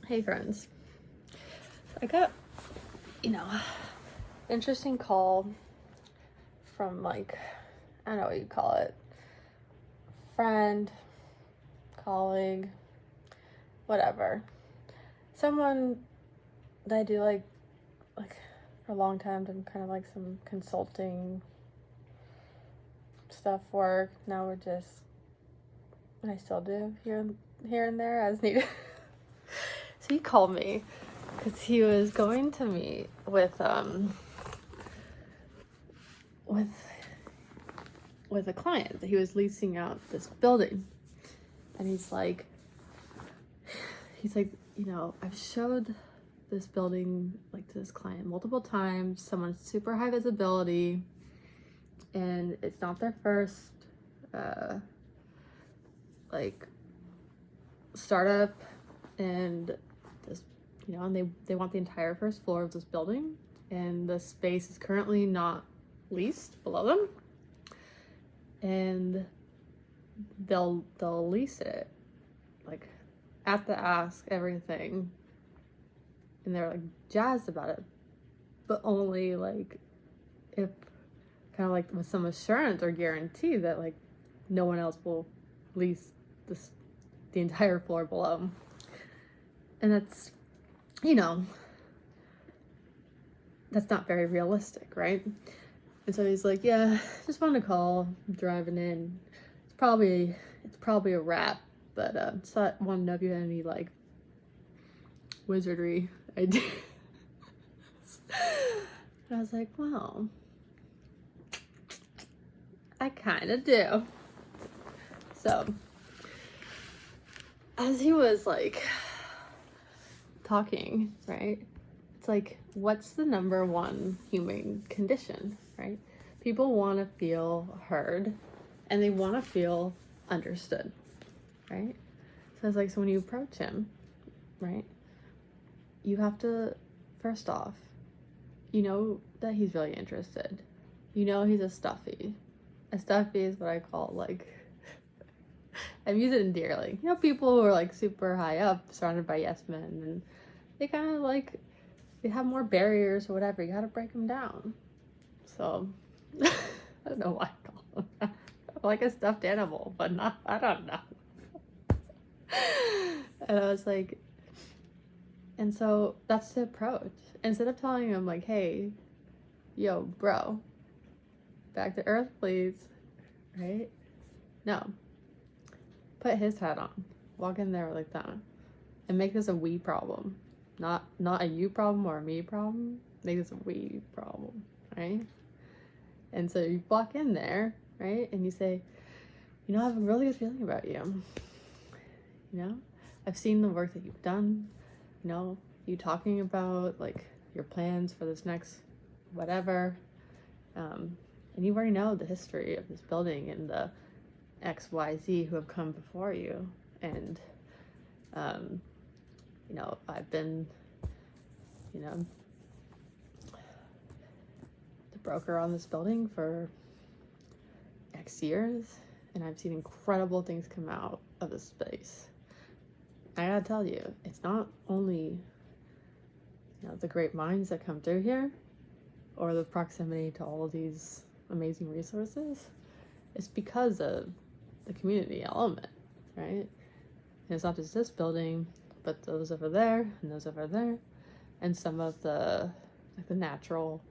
Hey friends, I got, interesting call from I don't know what you call it, friend, colleague, whatever. Someone that I do like for a long time, done kind of some consulting stuff work. Now I still do here and there as needed. So he called me because he was going to meet with a client. He was leasing out this building, and he's like, I've showed this building to this client multiple times. Someone's super high visibility, and it's not their first startup, and this, and they want the entire first floor of this building, and the space is currently not leased below them, and they'll lease it at the ask, everything, and they're jazzed about it, but only if kind of with some assurance or guarantee that no one else will lease the entire floor below. And that's that's not very realistic, right? And so he's like, yeah, just wanted to call, I'm driving in, it's probably a wrap, but so I want to know if you had any wizardry ideas. And I was like, well, I kind of do. So as he was talking, right, it's what's the number one human condition, right? People want to feel heard, and they want to feel understood, right? So it's so when you approach him, right, you have to, first off, that he's really interested. He's a stuffy. A stuffy is what I call I use it endearly. People who are super high up, surrounded by yes men, and they kind of they have more barriers or whatever. You gotta break them down. So I don't know why I call them that. Like a stuffed animal, but not, I don't know. And I was and so that's the approach. Instead of telling him hey, yo, bro, back to earth, please, right? No. Put his hat on. Walk in there like that. And make this a we problem. Not a you problem or a me problem. Make this a we problem, right? And so you walk in there, right? And you say, I have a really good feeling about you. I've seen the work that you've done. You talking about your plans for this next whatever. And you already know the history of this building and the XYZ who have come before you. And, I've been, the broker on this building for X years, and I've seen incredible things come out of this space. I gotta tell you, it's not only, the great minds that come through here, or the proximity to all of these amazing resources. It's because of the community element, right? And it's not just this building, but those over there and those over there, and some of the the natural,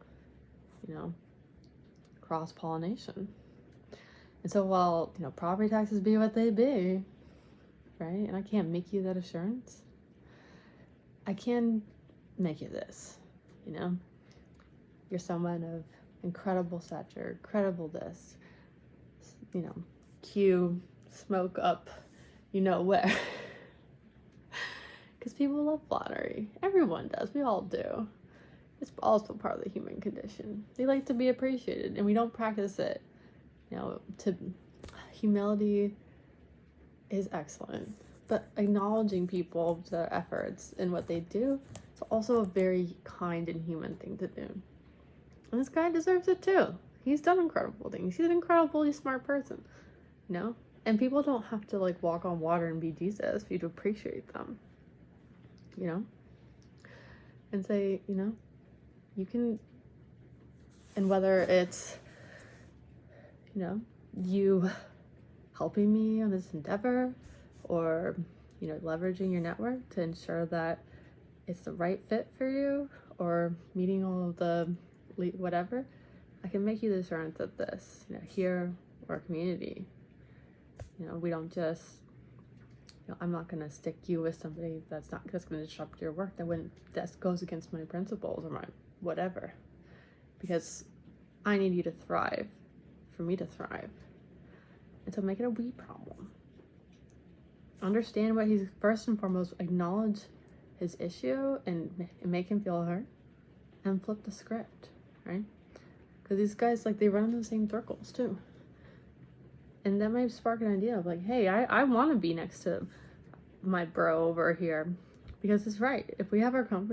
cross-pollination. And so while property taxes be what they be, right? And I can't make you that assurance. I can make you this, You're someone of incredible stature, credible this, cue, smoke up, where. Because people love flattery. Everyone does. We all do. It's also part of the human condition. They like to be appreciated, and we don't practice it. Humility is excellent, but acknowledging people, their efforts, and what they do is also a very kind and human thing to do. And this guy deserves it too. He's done incredible things. He's an incredibly smart person, And people don't have to walk on water and be Jesus for you to appreciate them. you know, and say, you know, you can, and whether it's, you know, you helping me on this endeavor, or, you know, leveraging your network to ensure that it's the right fit for you, or meeting all of the whatever, I can make you the assurance of this, you know, here or community. You know, we don't just, you know, I'm not going to stick you with somebody that's going to disrupt your work. That goes against my principles or my whatever, because I need you to thrive for me to thrive. And so make it a we problem. Understand what he's, first and foremost, acknowledge his issue and make him feel hurt, and flip the script, right? Because these guys, like, they run in the same circles too. And that might spark an idea of like, hey, I want to be next to my bro over here, because it's right. If we have our